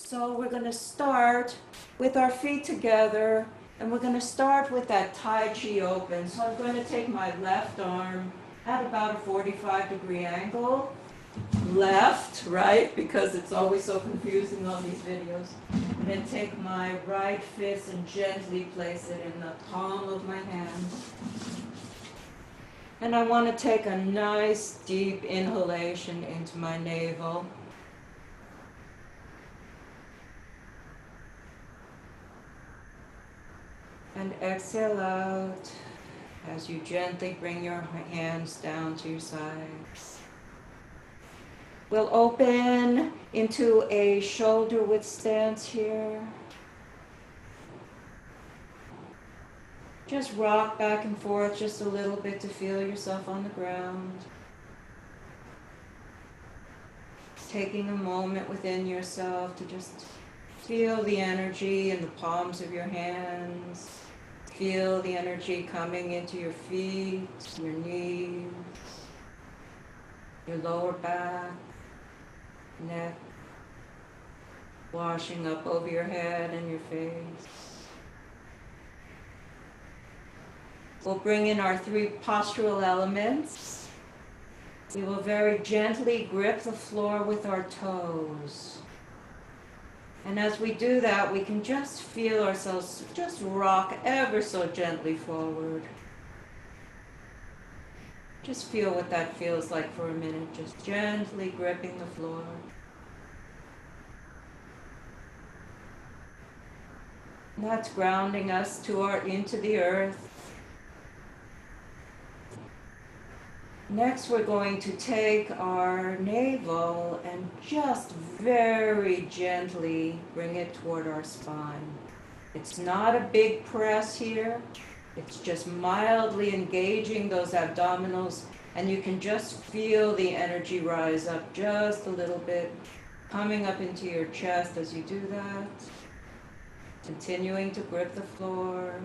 So we're going to start with our feet together, and we're going to start with that Tai Chi Open. So I'm going to take my left arm at about a 45-degree angle. Left, right, because it's always so confusing on these videos. And then take my right fist and gently place it in the palm of my hand. And I want to take a nice deep inhalation into my navel. And exhale out as you gently bring your hands down to your sides. We'll open into a shoulder width stance here. Just rock back and forth just a little bit to feel yourself on the ground. Taking a moment within yourself to just feel the energy in the palms of your hands. Feel the energy coming into your feet, your knees, your lower back, neck, washing up over your head and your face. We'll bring in our 3 postural elements. We will very gently grip the floor with our toes. And as we do that, we can just feel ourselves just rock ever so gently forward. Just feel what that feels like for a minute, just gently gripping the floor. And that's grounding us into the earth. Next, we're going to take our navel and just very gently bring it toward our spine. It's not a big press here. It's just mildly engaging those abdominals, and you can just feel the energy rise up just a little bit, coming up into your chest as you do that. Continuing to grip the floor,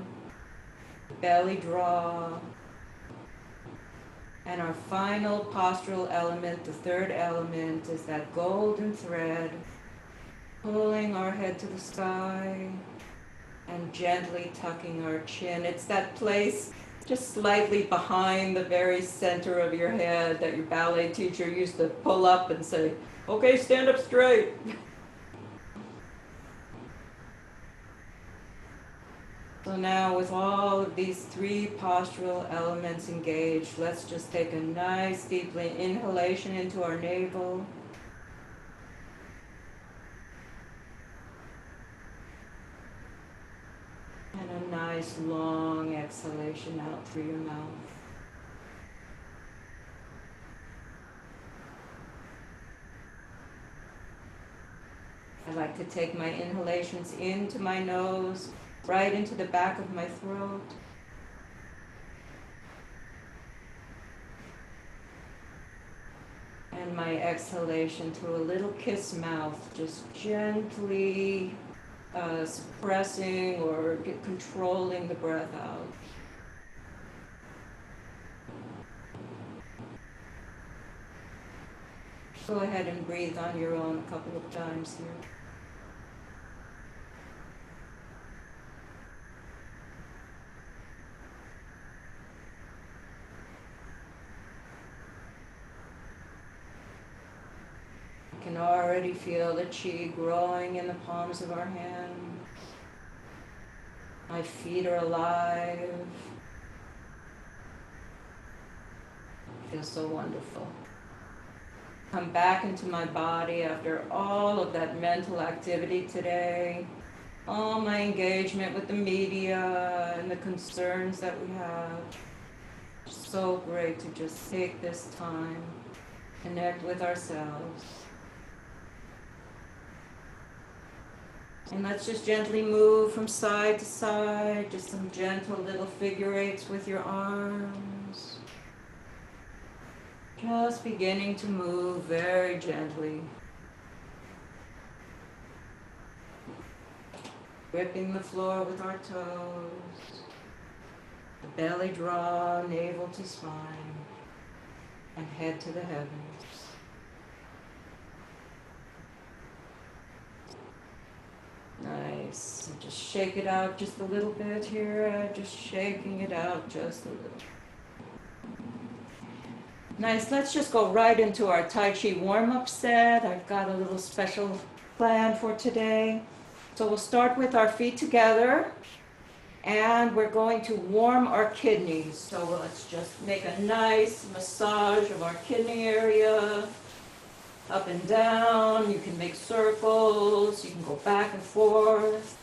belly draw. And our final postural element, the 3rd element, is that golden thread, pulling our head to the sky and gently tucking our chin. It's that place just slightly behind the very center of your head that your ballet teacher used to pull up and say, "Okay, stand up straight." So now with all of these 3 postural elements engaged, let's just take a nice deep inhalation into our navel. And a nice long exhalation out through your mouth. I like to take my inhalations into my nose, right into the back of my throat. And my exhalation through a little kiss mouth, just gently suppressing or controlling the breath out. Go ahead and breathe on your own a couple of times here. You can already feel the chi growing in the palms of our hands. My feet are alive. It feels so wonderful. Come back into my body after all of that mental activity today, all my engagement with the media and the concerns that we have. So great to just take this time, connect with ourselves. And let's just gently move from side to side, just some gentle little figure 8s with your arms. Just beginning to move very gently. Gripping the floor with our toes. The belly draw, navel to spine, and head to the heavens. Nice. And just shake it out just a little bit here. Just shaking it out just a little. Nice. Let's just go right into our Tai Chi warm-up set. I've got a little special plan for today. So we'll start with our feet together. And we're going to warm our kidneys. So let's just make a nice massage of our kidney area. Up and down. You can make circles. You can go back and forth.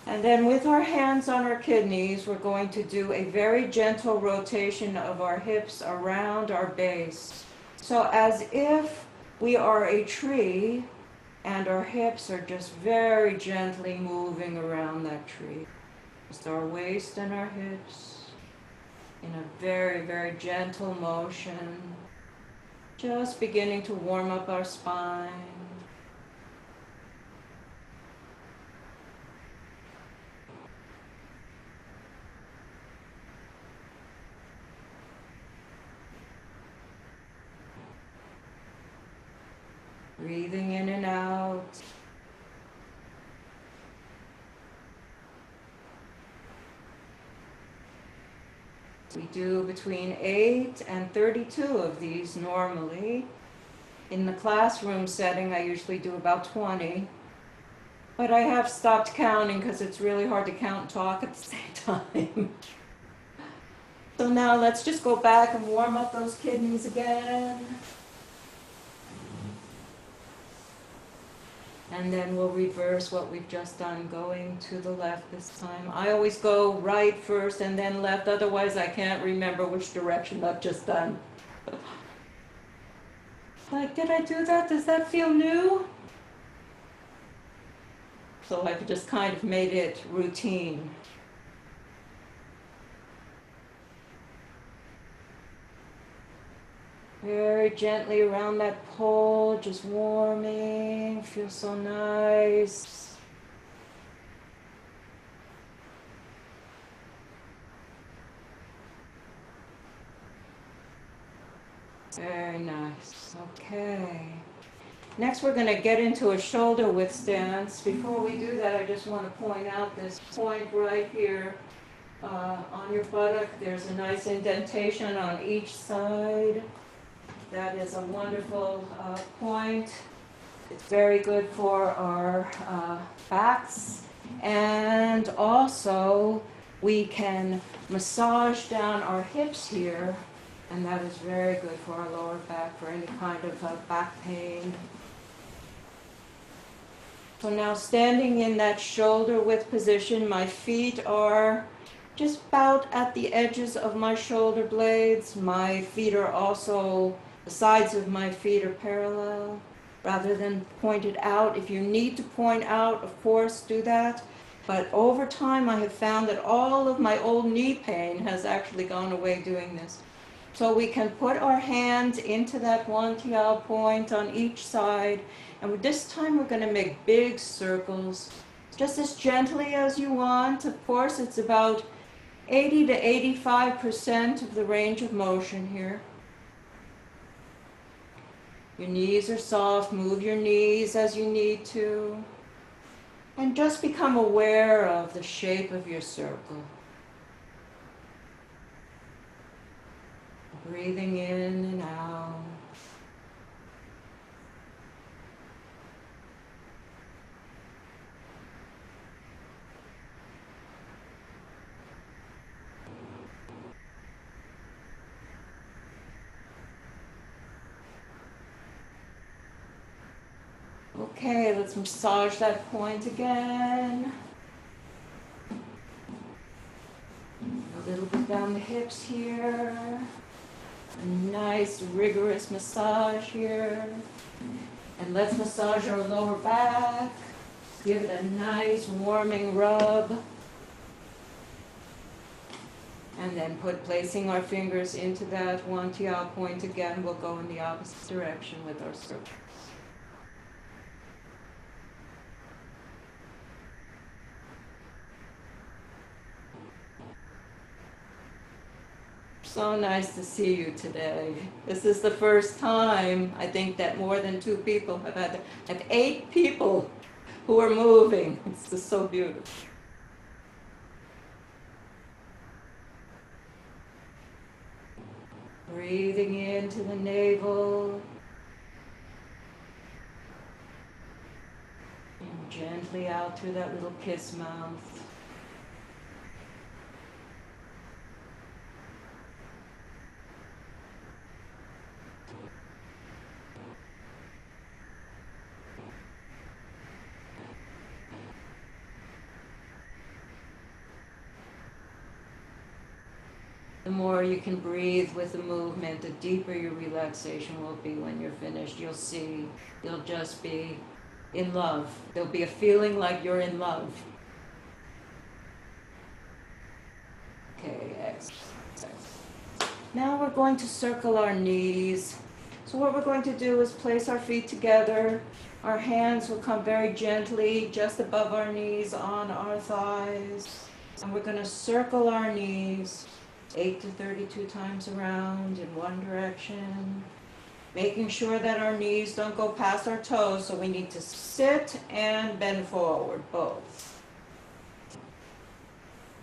And then with our hands on our kidneys, we're going to do a very gentle rotation of our hips around our base. So as if we are a tree, and our hips are just very gently moving around that tree. Just our waist and our hips in a very, very gentle motion. Just beginning to warm up our spine. Breathing in and out. We do between 8 and 32 of these normally. In the classroom setting, I usually do about 20. But I have stopped counting because it's really hard to count and talk at the same time. So now let's just go back and warm up those kidneys again. And then we'll reverse what we've just done, going to the left this time. I always go right first and then left, otherwise I can't remember which direction I've just done. Like, did I do that? Does that feel new? So I've just kind of made it routine. Very gently around that pole, just warming, feels so nice. Very nice. Okay. Next we're going to get into a shoulder width stance. Before we do that, I just want to point out this point right here on your buttock. There's a nice indentation on each side. That is a wonderful point. It's very good for our backs. And also, we can massage down our hips here. And that is very good for our lower back, for any kind of back pain. So now standing in that shoulder width position, my feet are just about at the edges of my shoulder blades. My feet are also, the sides of my feet are parallel rather than pointed out. If you need to point out, of course, do that. But over time, I have found that all of my old knee pain has actually gone away doing this. So we can put our hands into that one tiao point on each side. And this time we're going to make big circles, just as gently as you want. Of course, it's about 80 to 85% of the range of motion here. Your knees are soft. Move your knees as you need to. And just become aware of the shape of your circle. Breathing in and out. Okay, let's massage that point again. A little bit down the hips here. A nice rigorous massage here. And let's massage our lower back. Give it a nice warming rub. And then placing our fingers into that one tiao point again. We'll go in the opposite direction with our circles. So nice to see you today. This is the first time, I think, that more than 2 people have had it. I have 8 people who are moving. It's just so beautiful. Breathing into the navel. And gently out through that little kiss mouth. The more you can breathe with the movement, the deeper your relaxation will be when you're finished. You'll see, you'll just be in love. There'll be a feeling like you're in love. Okay, exhale. Now we're going to circle our knees. So what we're going to do is place our feet together. Our hands will come very gently just above our knees on our thighs. And we're going to circle our knees 8 to 32 times around in one direction, making sure that our knees don't go past our toes, so we need to sit and bend forward, both.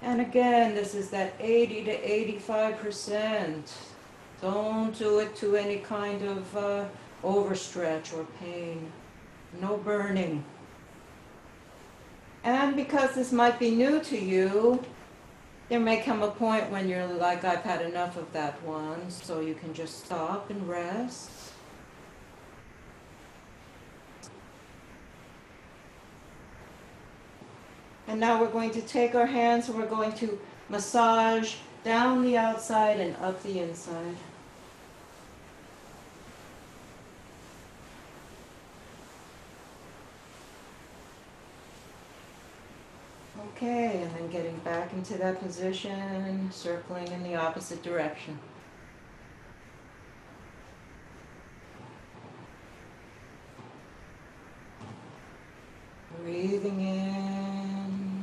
And again, this is that 80 to 85%. Don't do it to any kind of overstretch or pain. No burning. And because this might be new to you, there may come a point when you're like, I've had enough of that one, so you can just stop and rest. And now we're going to take our hands and we're going to massage down the outside and up the inside. Okay, and then getting back into that position, circling in the opposite direction. Breathing in.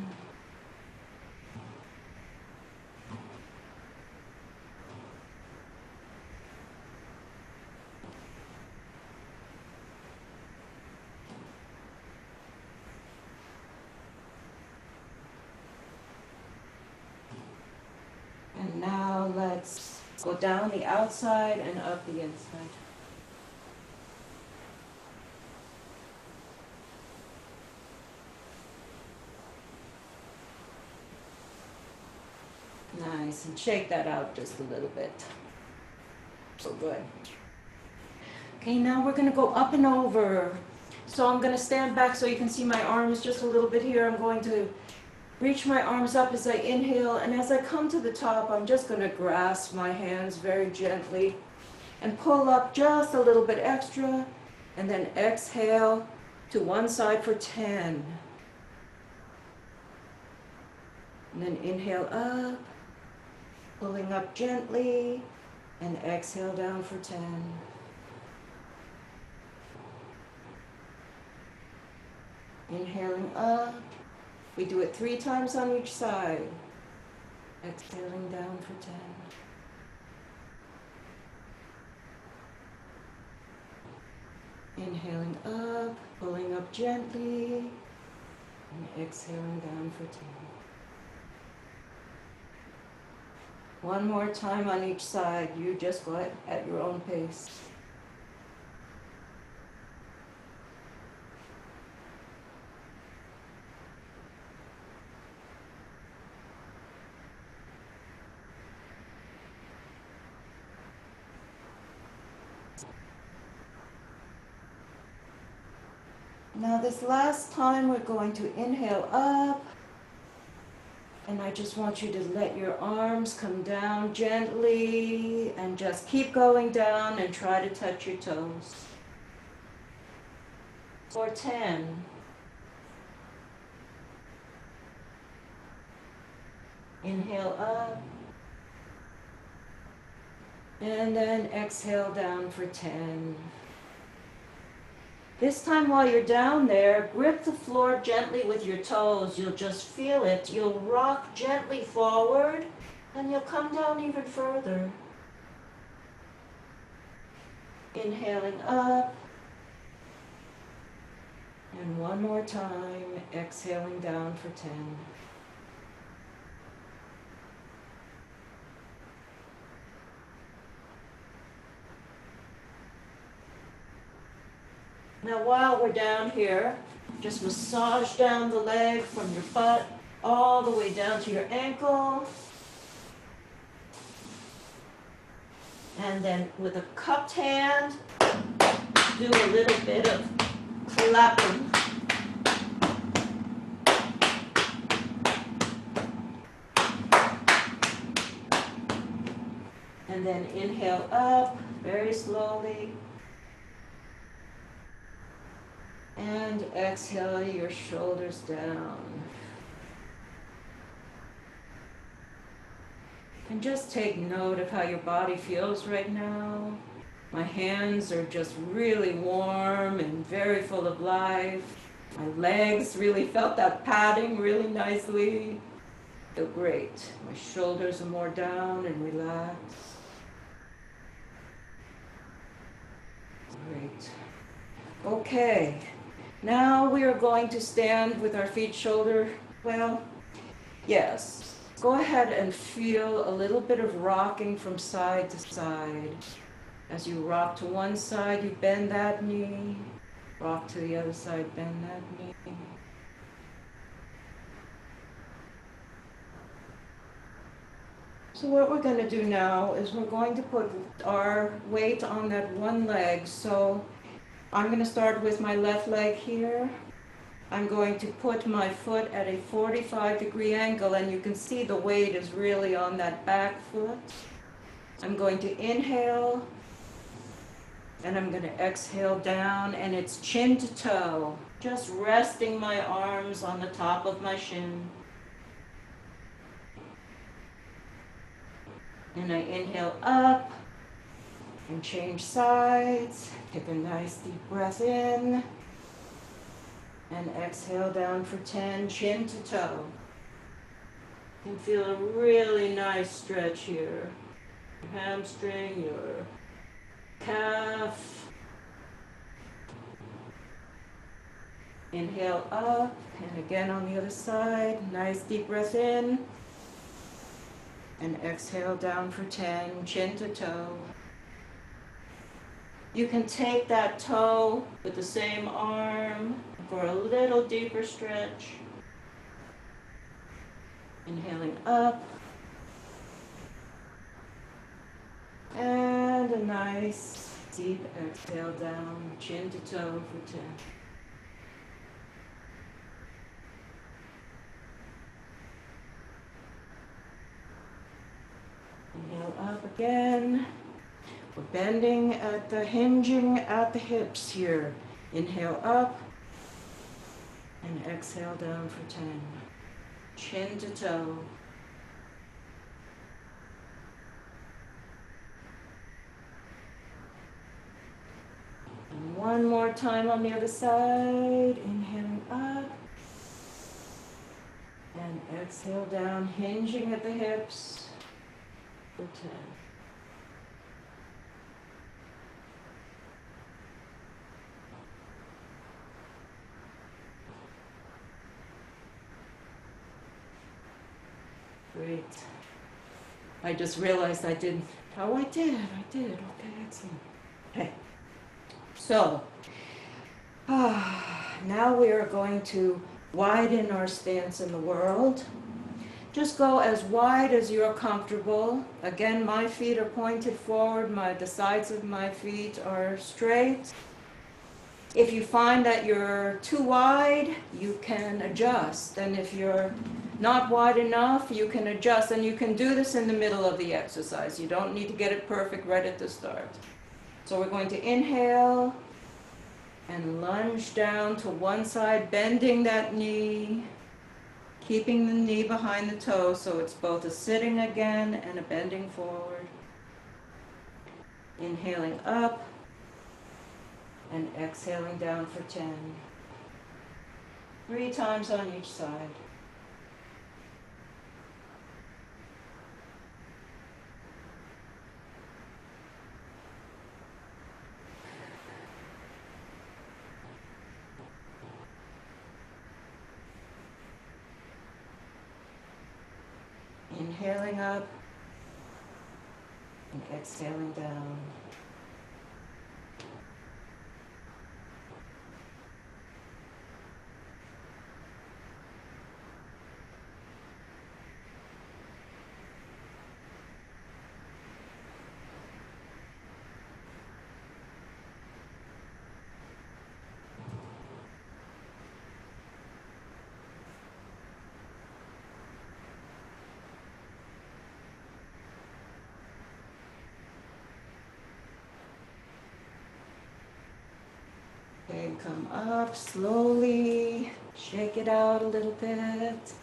And now let's go down the outside and up the inside. Nice, and shake that out just a little bit. So good. Okay, now we're going to go up and over. So I'm going to stand back so you can see my arms just a little bit here. I'm going to reach my arms up as I inhale, and as I come to the top, I'm just going to grasp my hands very gently and pull up just a little bit extra, and then exhale to one side for 10. And then inhale up, pulling up gently, and exhale down for 10. Inhaling up. We do it 3 times on each side. Exhaling down for 10. Inhaling up, pulling up gently, and exhaling down for 10. One more time on each side. You just go at your own pace. Now this last time we're going to inhale up, and I just want you to let your arms come down gently and just keep going down and try to touch your toes. For 10. Inhale up, and then exhale down for 10. This time while you're down there, grip the floor gently with your toes. You'll just feel it. You'll rock gently forward, and you'll come down even further. Inhaling up, And one more time, exhaling down for 10. Now while we're down here, just massage down the leg from your butt all the way down to your ankle. And then with a cupped hand, do a little bit of clapping. And then inhale up very slowly. And exhale your shoulders down. And just take note of how your body feels right now. My hands are just really warm and very full of life. My legs really felt that padding really nicely. Feel great. My shoulders are more down and relaxed. Great. Okay. Now we are going to stand with our feet shoulder, yes. Go ahead and feel a little bit of rocking from side to side. As you rock to one side, you bend that knee. Rock to the other side, bend that knee. So what we're going to do now is we're going to put our weight on that one leg. So I'm going to start with my left leg here. I'm going to put my foot at a 45-degree angle, and you can see the weight is really on that back foot. I'm going to inhale, and I'm going to exhale down, and it's chin to toe, just resting my arms on the top of my shin. And I inhale up and change sides. Take a nice deep breath in. And exhale down for 10, chin to toe. You can feel a really nice stretch here. Your hamstring, your calf. Inhale up, and again on the other side. Nice deep breath in. And exhale down for 10, chin to toe. You can take that toe with the same arm for a little deeper stretch. Inhaling up. And a nice deep exhale down, chin to toe for 10. Inhale up again. We're bending at the hinging at the hips here. Inhale up and exhale down for 10. Chin to toe. And one more time on the other side. Inhaling up and exhale down, hinging at the hips for 10. Great. I just realized I didn't. Oh, I did. Okay, excellent. Okay. So, now we are going to widen our stance in the world. Just go as wide as you're comfortable. Again, my feet are pointed forward. The sides of my feet are straight. If you find that you're too wide, you can adjust. And if you're not wide enough, you can adjust. And you can do this in the middle of the exercise. You don't need to get it perfect right at the start. So we're going to inhale and lunge down to one side, bending that knee, keeping the knee behind the toe so it's both a sitting again and a bending forward. Inhaling up and exhaling down for 10. 3 times on each side. Inhaling up and exhaling down. Okay, come up slowly, shake it out a little bit.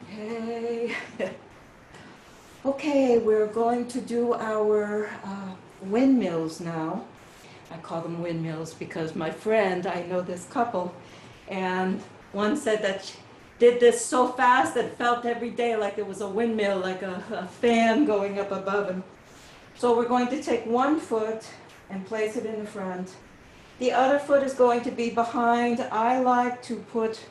Okay. Okay, we're going to do our windmills now. I call them windmills because my friend, I know this couple, and one said that she did this so fast that it felt every day like it was a windmill, like a fan going up above him. So we're going to take one foot and place it in the front. The other foot is going to be behind. I like to put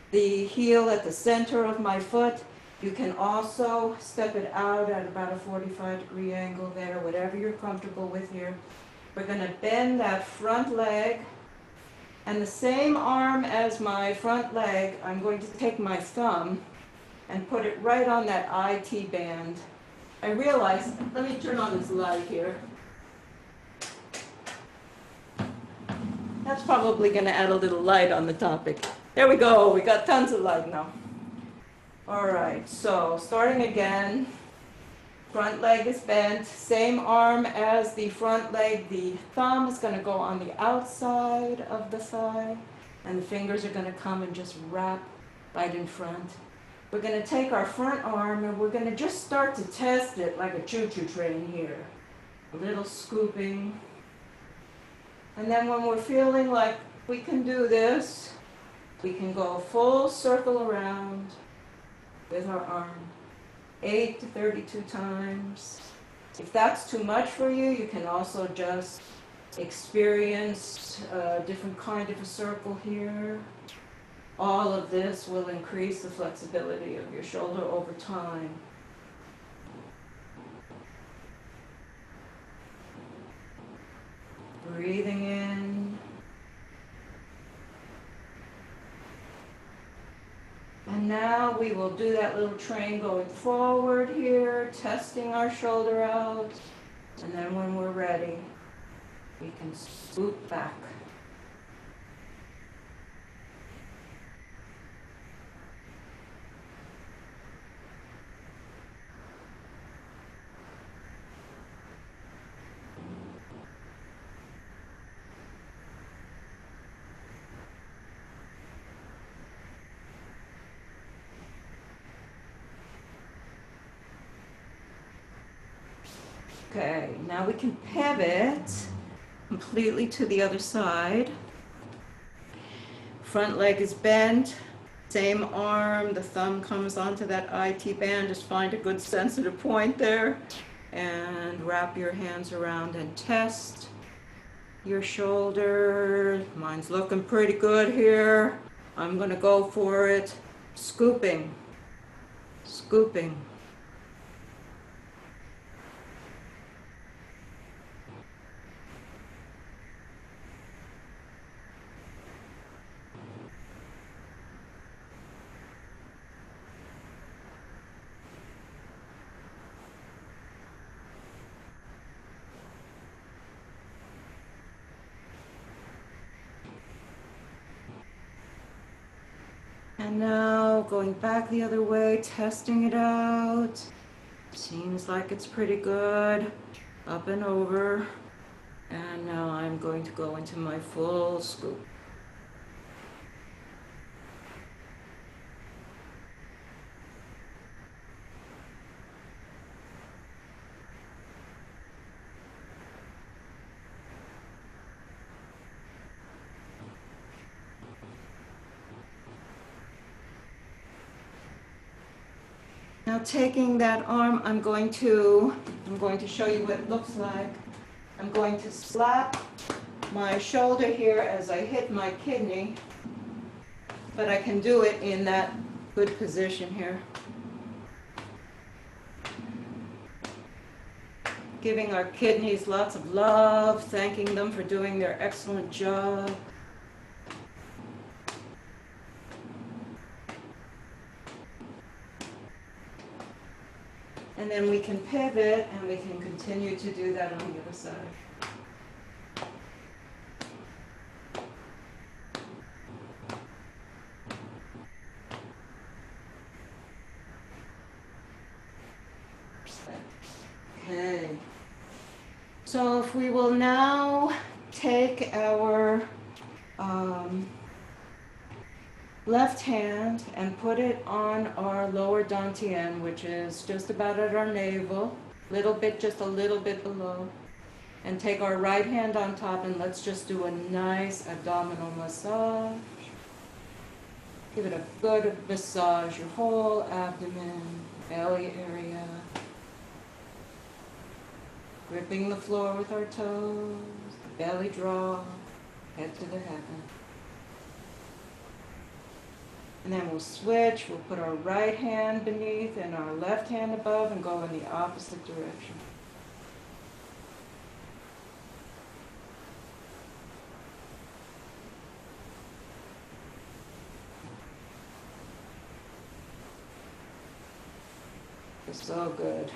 the heel at the center of my foot. You can also step it out at about a 45-degree angle there, whatever you're comfortable with here. We're going to bend that front leg, and the same arm as my front leg, I'm going to take my thumb and put it right on that IT band. I realize, let me turn on this light here. That's probably going to add a little light on the topic. There we go, we got tons of light now. All right, so starting again, front leg is bent, same arm as the front leg. The thumb is going to go on the outside of the thigh, and the fingers are going to come and just wrap right in front. We're going to take our front arm and we're going to just start to test it like a choo-choo train here. A little scooping. And then when we're feeling like we can do this, we can go full circle around with our arm, 8 to 32 times. If that's too much for you, you can also just experience a different kind of a circle here. All of this will increase the flexibility of your shoulder over time. Breathing in. And now we will do that little train going forward here, testing our shoulder out. And then when we're ready, we can scoop back. Okay, now we can pivot completely to the other side. Front leg is bent, same arm, the thumb comes onto that IT band. Just find a good sensitive point there and wrap your hands around and test your shoulder. Mine's looking pretty good here. I'm going to go for it. Scooping, scooping. And now going back the other way, testing it out. Seems like it's pretty good. Up and over. And now I'm going to go into my full scoop. Now taking that arm, I'm going to show you what it looks like. I'm going to slap my shoulder here as I hit my kidney, but I can do it in that good position here. giving our kidneys lots of love, thanking them for doing their excellent job. And then we can pivot and we can continue to do that on the other side. Okay. So if we will now take our left hand and put it on our lower dantian, which is just about at our navel, just a little bit below. And take our right hand on top and let's just do a nice abdominal massage. Give it a good massage, your whole abdomen, belly area. Gripping the floor with our toes, belly draw, head to the heaven. And then we'll switch, we'll put our right hand beneath and our left hand above and go in the opposite direction. It's so good.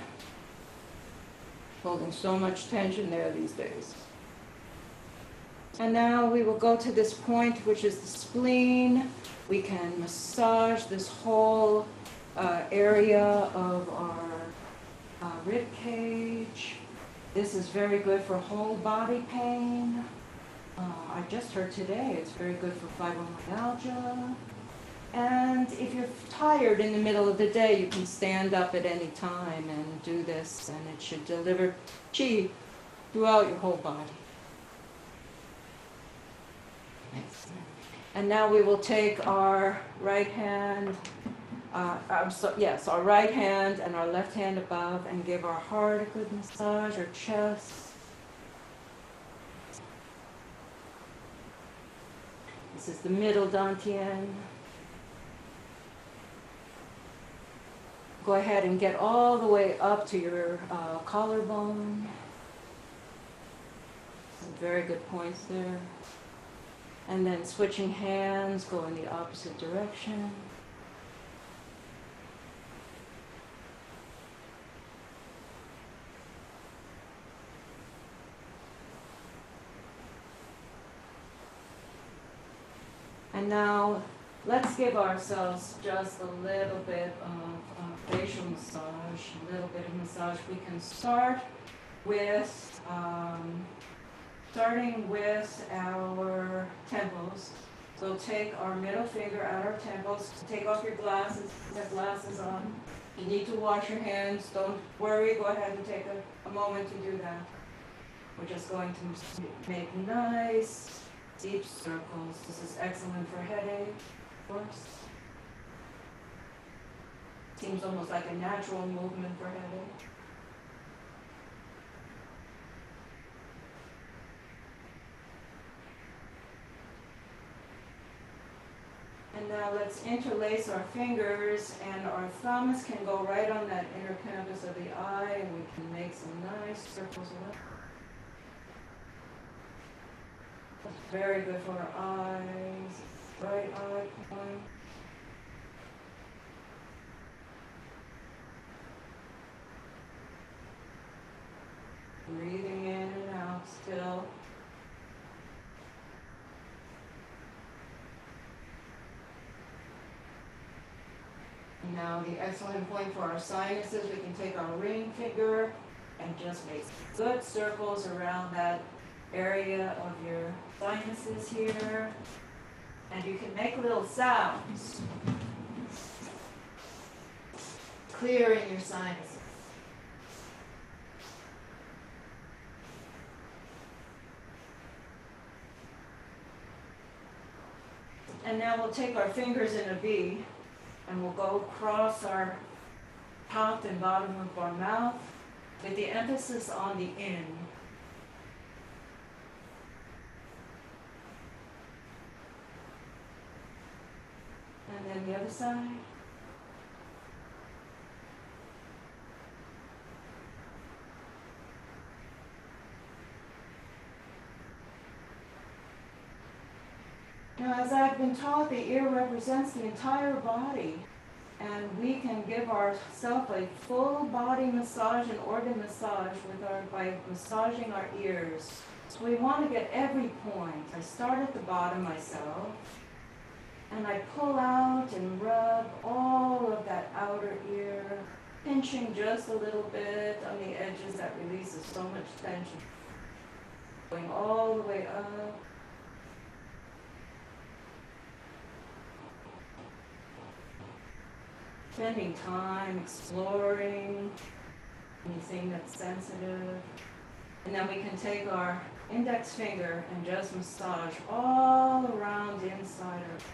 Holding so much tension there these days. And now we will go to this point, which is the spleen. We can massage this whole area of our rib cage. This is very good for whole body pain. I just heard today it's very good for fibromyalgia. And if you're tired in the middle of the day, you can stand up at any time and do this, and it should deliver chi throughout your whole body. Excellent. And now we will take our right hand, our right hand and our left hand above and give our heart a good massage, our chest. This is the middle dantian. Go ahead and get all the way up to your collarbone. Some very good points there. And then switching hands, go in the opposite direction. And now let's give ourselves just a little bit of facial massage, a little bit of massage. We can start with starting with our temples. So take our middle finger at our temples. Take off your glasses. You have glasses on. You need to wash your hands. Don't worry. Go ahead and take a moment to do that. We're just going to make nice, deep circles. This is excellent for headache, of course. Seems almost like a natural movement for headache. And now let's interlace our fingers, and our thumbs can go right on that inner canvas of the eye, and we can make some nice circles around. That's very good for our eyes. Right eye point. Breathing in and out still. Now the excellent point for our sinuses, we can take our ring finger and just make good circles around that area of your sinuses here. And you can make little sounds, clearing your sinuses. And now we'll take our fingers in a V, and we'll go across our top and bottom of our mouth with the emphasis on the in. And then the other side. Now, as I've been taught, the ear represents the entire body, and we can give ourselves a full body massage and organ massage by massaging our ears. So we want to get every point. I start at the bottom myself, and I pull out and rub all of that outer ear, pinching just a little bit on the edges that releases so much tension. Going all the way up. Spending time exploring anything that's sensitive. And then we can take our index finger and just massage all around the inside of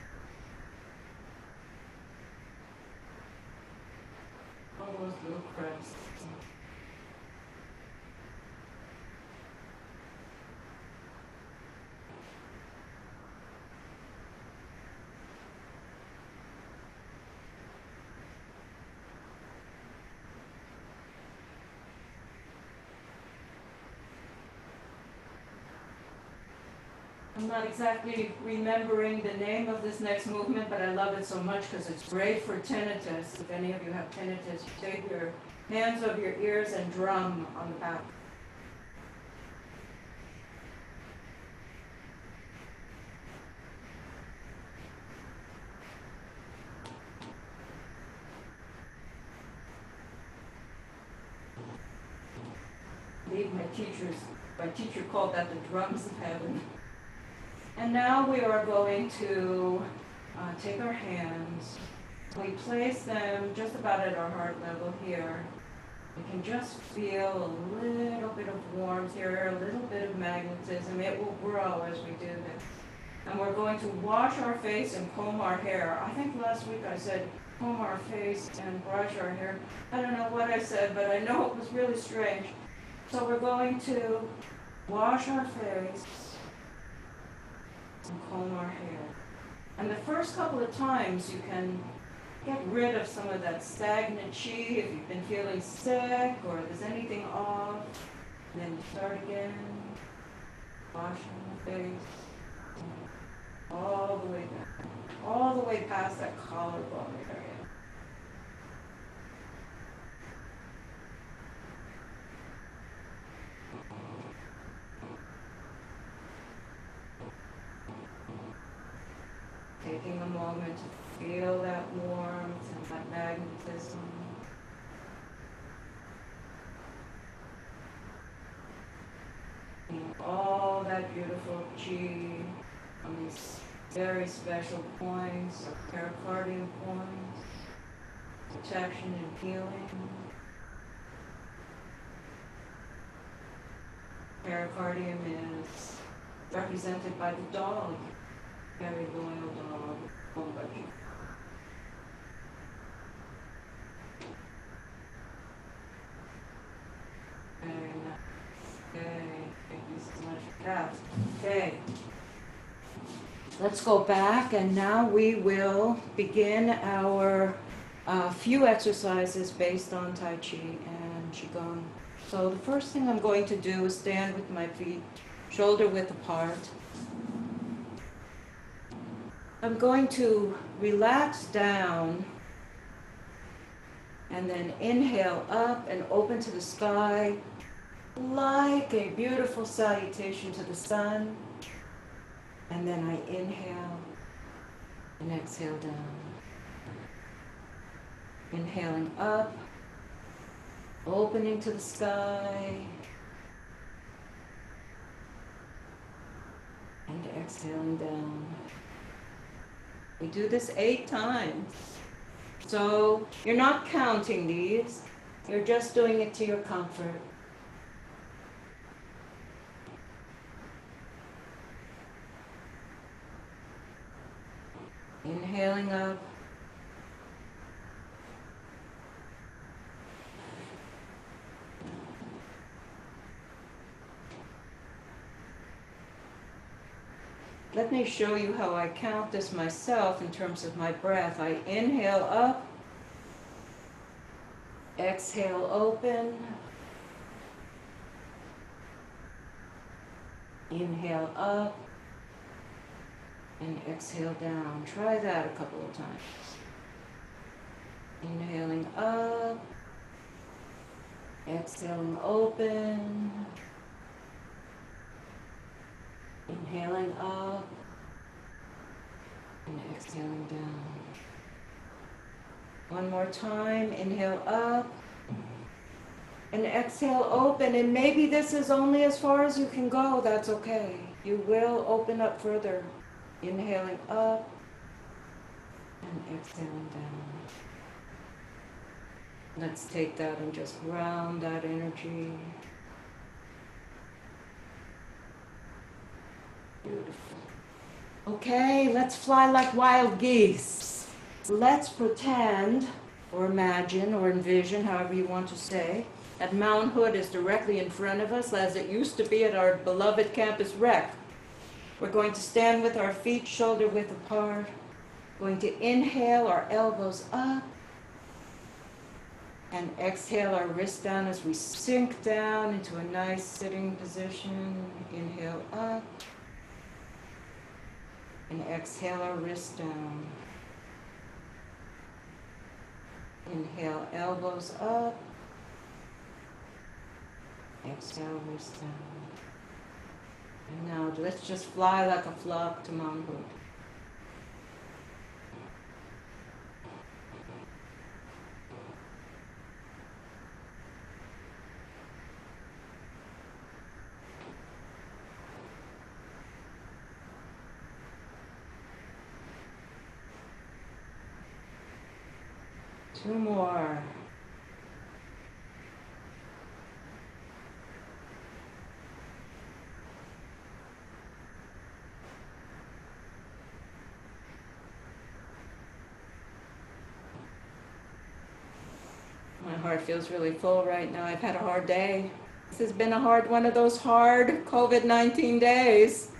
all those little crevices. I'm not exactly remembering the name of this next movement, but I love it so much because it's great for tinnitus. If any of you have tinnitus, you take your hands over your ears and drum on the back. My teacher called that the drums of heaven. And now we are going to take our hands. We place them just about at our heart level here. We can just feel a little bit of warmth here, a little bit of magnetism. It will grow as we do this. And we're going to wash our face and comb our hair. I think last week I said comb our face and brush our hair. I don't know what I said, but I know it was really strange. So we're going to wash our face and comb our hair. And the first couple of times you can get rid of some of that stagnant chi if you've been feeling sick or there's anything off. And then you start again, washing the face, all the way down, all the way past that collarbone area. Taking a moment to feel that warmth and that magnetism. And all that beautiful chi on these very special points, pericardium points, protection and healing. Pericardium is represented by the dog. Very loyal dog, Nobody. Very nice. Okay, thank you so much for that. Okay, let's go back, and now we will begin our few exercises based on Tai Chi and Qigong. So the first thing I'm going to do is stand with my feet shoulder width apart. I'm going to relax down and then inhale up and open to the sky like a beautiful salutation to the sun. And then I inhale and exhale down. Inhaling up, opening to the sky, and exhaling down. We do this 8 times. So you're not counting these, you're just doing it to your comfort. Inhaling up. Let me show you how I count this myself in terms of my breath. I inhale up, exhale open, inhale up, And exhale down. Try that a couple of times. Inhaling up. Exhaling open. Inhaling up. And exhaling down. One more time. Inhale up. And exhale open. And maybe this is only as far as you can go. That's okay. You will open up further. Inhaling up and exhaling down. Let's take that and just ground that energy. Beautiful. Okay, let's fly like wild geese. Let's pretend or imagine or envision, however you want to say, that Mount Hood is directly in front of us as it used to be at our beloved campus rec. We're going to stand with our feet shoulder width apart. Going to inhale our elbows up. And exhale our wrists down as we sink down into a nice sitting position. Inhale up. And exhale our wrists down. Inhale, elbows up. Exhale, wrists down. And now let's just fly like a flock to Mount Hood. Two more. My heart feels really full right now. I've had a hard day. This has been one of those hard COVID-19 days.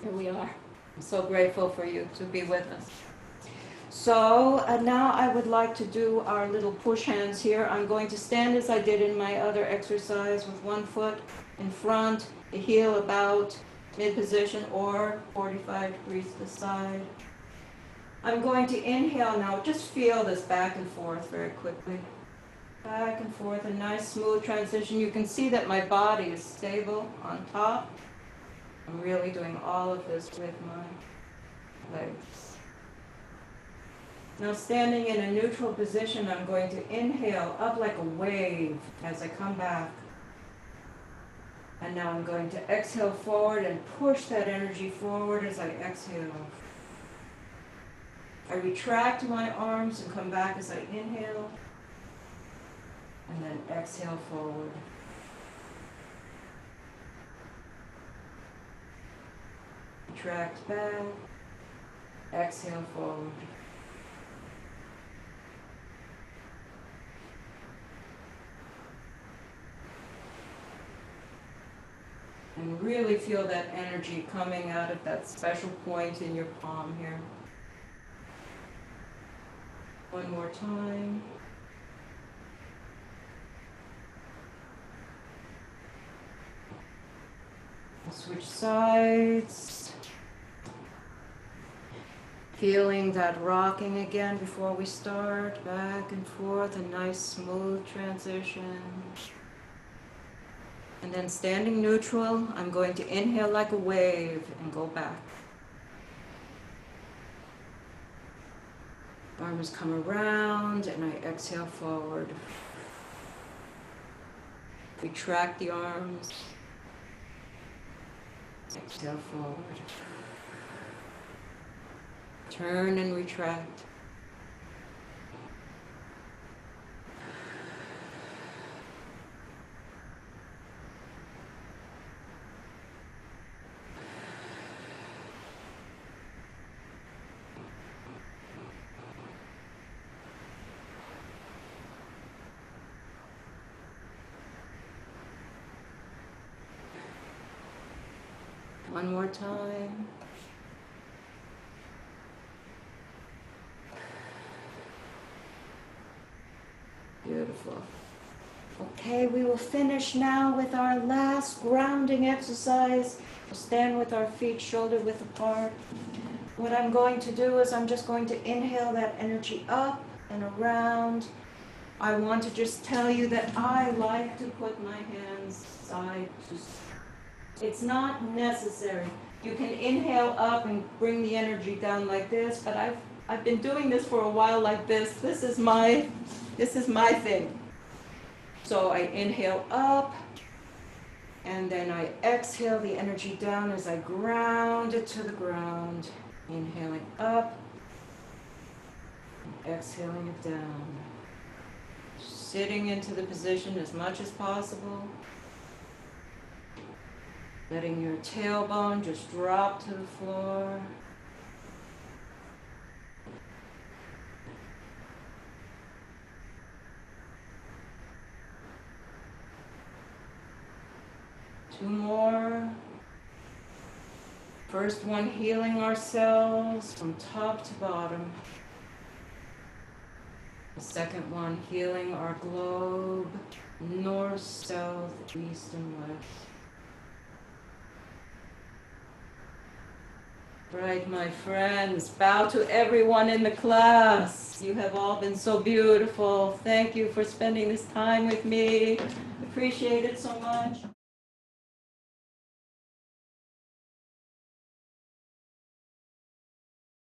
Here we are. I'm so grateful for you to be with us. So now I would like to do our little push hands here. I'm going to stand as I did in my other exercise with one foot in front, the heel about mid-position or 45 degrees to the side. I'm going to inhale now. Just feel this back and forth very quickly. Back and forth, a nice smooth transition. You can see that my body is stable on top. I'm really doing all of this with my legs. Now standing in a neutral position, I'm going to inhale up like a wave as I come back. And now I'm going to exhale forward and push that energy forward as I exhale. I retract my arms and come back as I inhale. And then exhale forward. Retract back. Exhale forward. And really feel that energy coming out of that special point in your palm here. One more time. Switch sides. Feeling that rocking again before we start. Back and forth, a nice smooth transition. And then standing neutral, I'm going to inhale like a wave and go back. Arms come around and I exhale forward. Retract the arms. Exhale forward. Turn and retract. One more time. Beautiful. Okay, we will finish now with our last grounding exercise. We'll stand with our feet shoulder width apart. What I'm going to do is I'm just going to inhale that energy up and around. I want to just tell you that I like to put my hands side to side. It's not necessary. You can inhale up and bring the energy down like this, but I've been doing this for a while like this. This is my thing. So I inhale up, and then I exhale the energy down as I ground it to the ground. Inhaling up, exhaling it down. Sitting into the position as much as possible. Letting your tailbone just drop to the floor. Two more. First one, healing ourselves from top to bottom. The second one, healing our globe, north, south, east, and west. Right, my friends, bow to everyone in the class. You have all been so beautiful. Thank you for spending this time with me. Appreciate it so much.